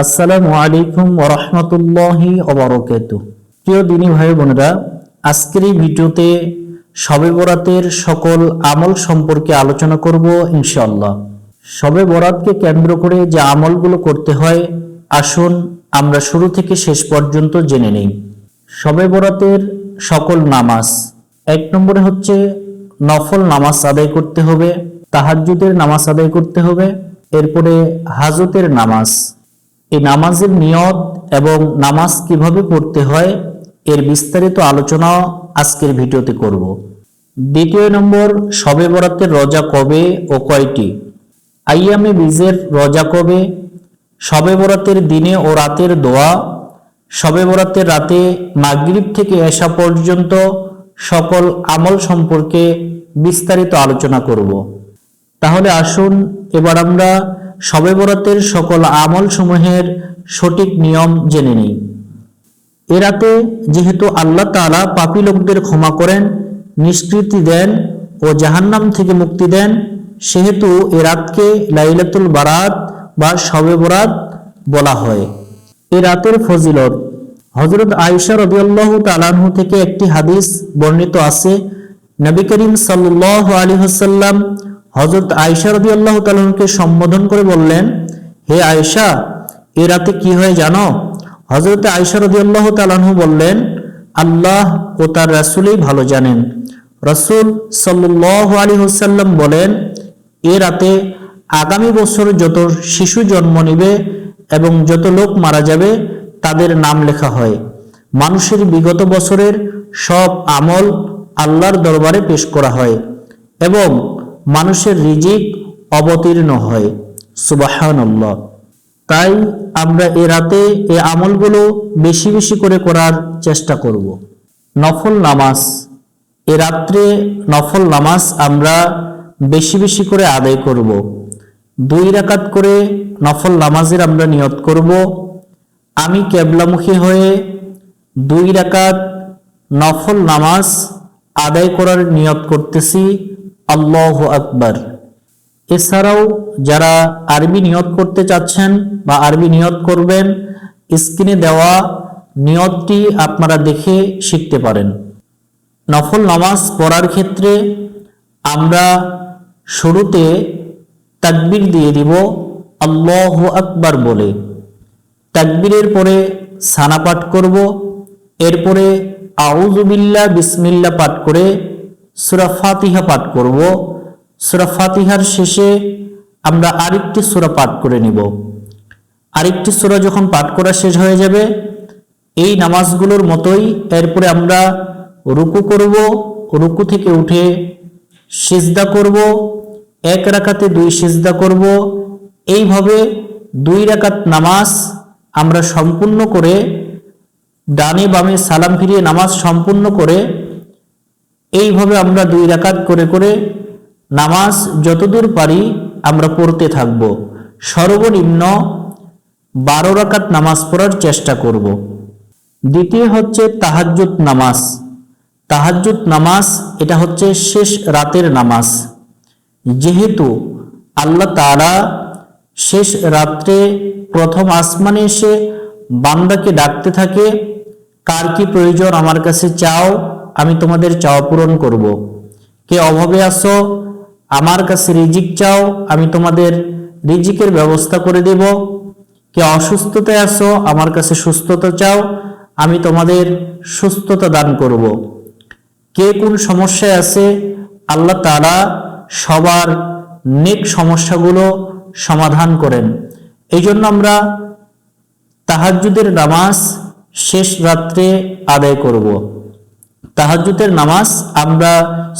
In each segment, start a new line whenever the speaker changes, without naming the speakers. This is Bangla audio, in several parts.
আসসালামু আলাইকুম ওয়া রাহমাতুল্লাহি ওয়া বারাকাতুহু। প্রিয় দিনী ভাই বোনেরা, আজকের এই ভিডিওতে শবে বরাতের সকল আমল সম্পর্কে আলোচনা করব ইনশাআল্লাহ। শবে বরাতকে কেন্দ্র করে যে আমলগুলো করতে হয়, আসুন আমরা শুরু থেকে শেষ পর্যন্ত জেনে নেই। শবে বরাতের সকল নামাজ, এক নম্বরে হচ্ছে নফল নামাজ আদায় করতে হবে, তাহাজ্জুদের নামাজ আদায় করতে হবে, এরপরে হাজতের নামাজ। এই নামাজের নিয়ত এবং নামাজ কিভাবে পড়তে হয় এর বিস্তারিত আলোচনা আজকের ভিডিওতে করব। দ্বিতীয় নম্বর, শবে বরাতের রোজা কবে ও কয়টি? আইয়ামে বীজের রোজা কবে? শবে বরাতের দিনে ও রাতের দোয়া। শবে বরাতের রাতে মাগরিব থেকে এশা পর্যন্ত সকল আমল সম্পর্কে বিস্তারিত আলোচনা করব। তাহলে আসুন এবার আমরা শবে বরাতের সকল আমল সমূহের সঠিক নিয়ম জেনে নিই। এ রাতে যেহেতু আল্লাহ তাআলা পাপী লোকদের ক্ষমা করেন, নিষ্কৃতি দেন ও জাহান্নাম থেকে মুক্তি দেন, সেহেতু এ রাতকে লাইলাতুল বারাত বা শবে বরাত বলা হয়। এ রাতের ফজিলত, হযরত আয়েশা রাদিয়াল্লাহু তাআলা আনহা থেকে একটি হাদিস বর্ণিত আছে। নবী করিম সাল্লাল্লাহু আলাইহি ওয়াসাল্লাম হযরত আয়েশা রাদিয়াল্লাহু তাআলা আনহাকে সম্বোধন করে বললেন, হে আয়েশা, এ রাতে কি হয় জানো? হযরত আয়েশা রাদিয়াল্লাহু তাআলা আনহা বললেন, আল্লাহ ও তার রাসূলই ভালো জানেন। রাসূল সাল্লাল্লাহু আলাইহি ওয়াসাল্লাম বলেন, এ রাতে আগামী বছর যত শিশু জন্ম নেবে এবং যত লোক মারা যাবে তাদের নাম লেখা হয়। মানুষের বিগত বছরের সব আমল আল্লাহর দরবারে পেশ করা হয় এবং মানুষের রিজিক অবতীর্ণ হয়। সুবহানাল্লাহ। তাই আমরা এ রাতে এই আমলগুলো বেশি বেশি করে করার চেষ্টা করব। নফল নামাজ, এ রাত্রে নফল নামাজ আমরা বেশি বেশি করে আদায় করব। 2 রাকাত করে নফল নামাজের আমরা নিয়ত করব। আমি কিবলামুখী হয়ে 2 রাকাত নফল নামাজ আদায় করার নিয়ত করতেছি। আল্লাহু আকবার। এছাড়াও যারা আরবি নিয়ত করতে চাচ্ছেন বা আরবি নিয়ত করবেন, স্ক্রিনে দেওয়া নিয়তটি আপনারা দেখে শিখতে পারেন। নফল নামাজ পড়ার ক্ষেত্রে আমরা শুরুতে তাকবীর দিয়ে দিব আল্লাহু আকবার বলে। তাকবীরের পরে সানা পাঠ করব, এরপরে আউযু বিল্লাহ বিসমিল্লাহ পাঠ করে সূরা ফাতিহা পাঠ করব। সূরা ফাতিহার শেষে আমরা আরেকটি সূরা পাঠ করে নিব। আরেকটি সূরা যখন পাঠ করা শেষ হয়ে যাবে, এই নামাজগুলোর মতোই এরপরে আমরা রুকু করব, রুকু থেকে উঠে সিজদা করব, 1 রাকাতে 2 সিজদা করব। এইভাবে 2 রাকাত নামাজ আমরা সম্পূর্ণ করে ডানে বামে সালাম ফিরিয়ে নামাজ সম্পূর্ণ করে এইভাবে আমরা 2 রাকাত করে করে নামাজ যতদূর পারি আমরা পড়তে থাকব। সর্বনিম্ন 12 রাকাত নামাজ পড়ার চেষ্টা করব। দ্বিতীয় হচ্ছে তাহাজ্জুদ নামাজ। তাহাজ্জুদ নামাজ এটা হচ্ছে শেষ রাতের নামাজ। যেহেতু আল্লাহ তাআলা শেষ রাত্রে প্রথম আসমানে এসে বান্দাকে ডাকতে থাকে, কার কি প্রয়োজন আমার কাছে চাও, আমি তোমাদের চাওয়া পূরণ করব। কে অভাবে আছো, আমার কাছে রিজিক চাও, আমি তোমাদের রিজিকের ব্যবস্থা করে দেব। কে অসুস্থতায় আছো, আমার কাছে সুস্থতা চাও, আমি তোমাদের সুস্থতা দান করব। কে কোন সমস্যায় আছে, আল্লাহ তাআলা সবার নেক সমস্যাগুলো সমাধান করেন। এই জন্য আমরা তাহাজ্জুদের নামাজ শেষ রাত্রে আদায় করব। তাহাজ্জুদের নামাজ আমরা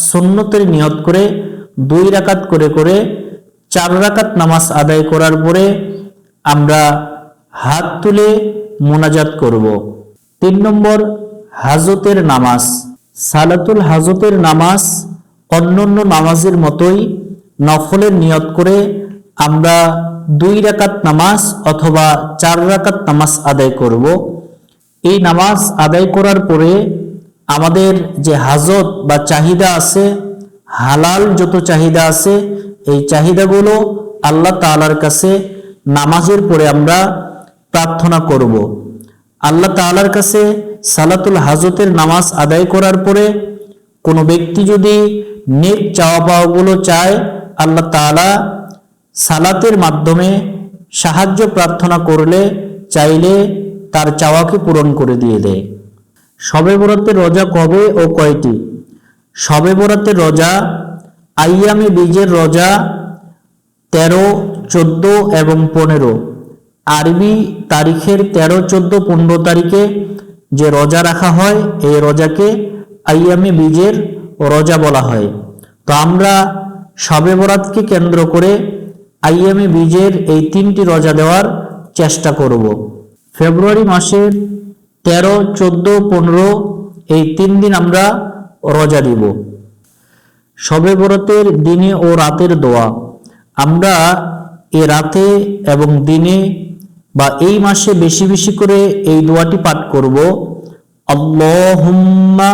সুন্নতের নিয়ত করে 2 রাকাত করে করে 4 রাকাত নামাজ আদায় করার পরে আমরা হাত তুলে মোনাজাত করব। 3 নম্বর, হাজতের নামাজ। সালাতুল হাজতের নামাজ অন্যান্য নামাজের মতোই নফলের নিয়ত করে আমরা 2 রাকাত নামাজ অথবা 4 রাকাত নামাজ আদায় করব। এই নামাজ আদায় করার পরে আমাদের যে হাজত বা চাহিদা আছে, হালাল যত চাহিদা আছে, এই চাহিদাগুলো আল্লাহ তাআলার কাছে নামাজের পরে আমরা প্রার্থনা করব। আল্লাহ তাআলার কাছে সালাতুল হাজতের নামাজ আদায় করার পরে কোনো ব্যক্তি যদি নেক চাওয়া পাওয়াগুলো চায়, আল্লাহ তাআলা সালাতের মাধ্যমে সাহায্য প্রার্থনা করলে চাইলে তার চাওয়াকে পূরণ করে দিয়ে দেয়। শবে বরাতের রোজা কবে ও কয়টি? শবে বরাতের রোজা আইয়ামে বীজের রোজা 13, 14 এবং 15 আরবি তারিখের 13, 14, 15 তারিখে যে রোজা রাখা হয় এই রোজাকে আইয়ামে বীজের রোজা বলা হয়। তো আমরা শবে বরাতকে কেন্দ্র করে আইয়ামে বীজের এই 3টি রোজা দেওয়ার চেষ্টা করব। ফেব্রুয়ারি মাসের 13, 14, 15 এই 3 দিন আমরা রোজা দিব। শবে বরাতের দিনে ও রাতের দোয়া আমরা এই রাতে এবং দিনে বা এই মাসে বেশি বেশি করে এই দোয়াটি পাঠ করব। আল্লাহুম্মা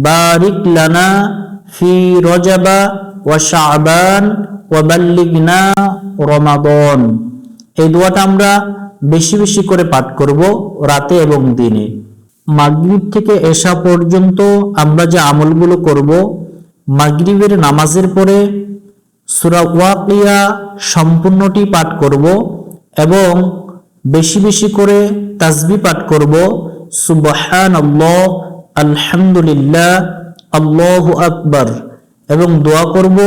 বারিক লানা ফি রজবা ওয়া শাবান ওয়া বাল্লিগনা রমাদান। এই দোয়াটা আমরা বেশি বেশি করে পাঠ করব রাতে এবং দিনে। মাগরিব থেকে এশা পর্যন্ত আমরা যে আমলগুলো করব, মাগরিবের নামাজের পরে সূরা ওয়াকিয়া সম্পূর্ণটি পাঠ করব এবং বেশি বেশি করে তাসবিহ পাঠ করব। সুবহানাল্লাহ, আলহামদুলিল্লাহ, আল্লাহু আকবার এবং দোয়া করব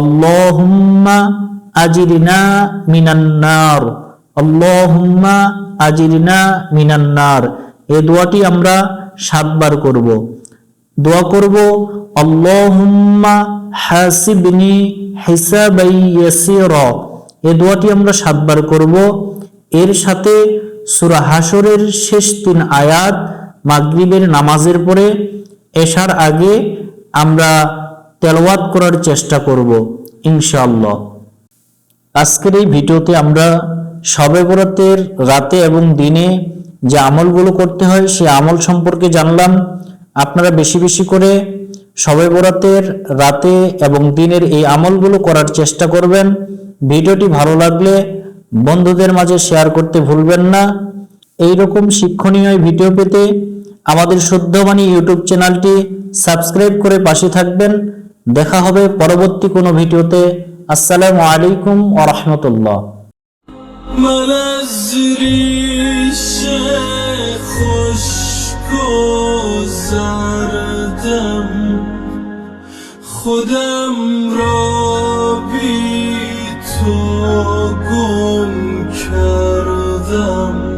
আল্লাহুম্মা আজিরনা মিনান নার, আল্লাহুম্মা আজিরনা মিনান নার। এই দোয়াটি আমরা 7 বার করব। দোয়া করব আল্লাহুম্মা হাসিবনি হিসাবাই ইয়াসিরা। এই দোয়াটি আমরা 7 বার করব। এর সাথে সূরা হাশরের শেষ 3 আয়াত মাগরিবের নামাজের পরে এশার আগে আমরা তেলাওয়াত করার চেষ্টা করব ইনশাআল্লাহ। আজকের এই ভিডিওতে আমরা শবে বরাতের রাতে এবং দিনে যে আমলগুলো করতে হয় সেই আমল সম্পর্কে জানলাম। আপনারা বেশি বেশি করে শবে বরাতের রাতে এবং দিনের এই আমলগুলো করার চেষ্টা করবেন। ভিডিওটি ভালো লাগলে বন্ধুদের মাঝে শেয়ার করতে ভুলবেন না। এই রকম শিক্ষণীয় ভিডিও পেতে আমাদের শুদ্ধবাণী ইউটিউব চ্যানেলটি সাবস্ক্রাইব করে পাশে থাকবেন। দেখা হবে পরবর্তী কোনো ভিডিওতে। আসসালামু আলাইকুম ওয়া রাহমাতুল্লাহ।
خودم را بی تو گم کردم.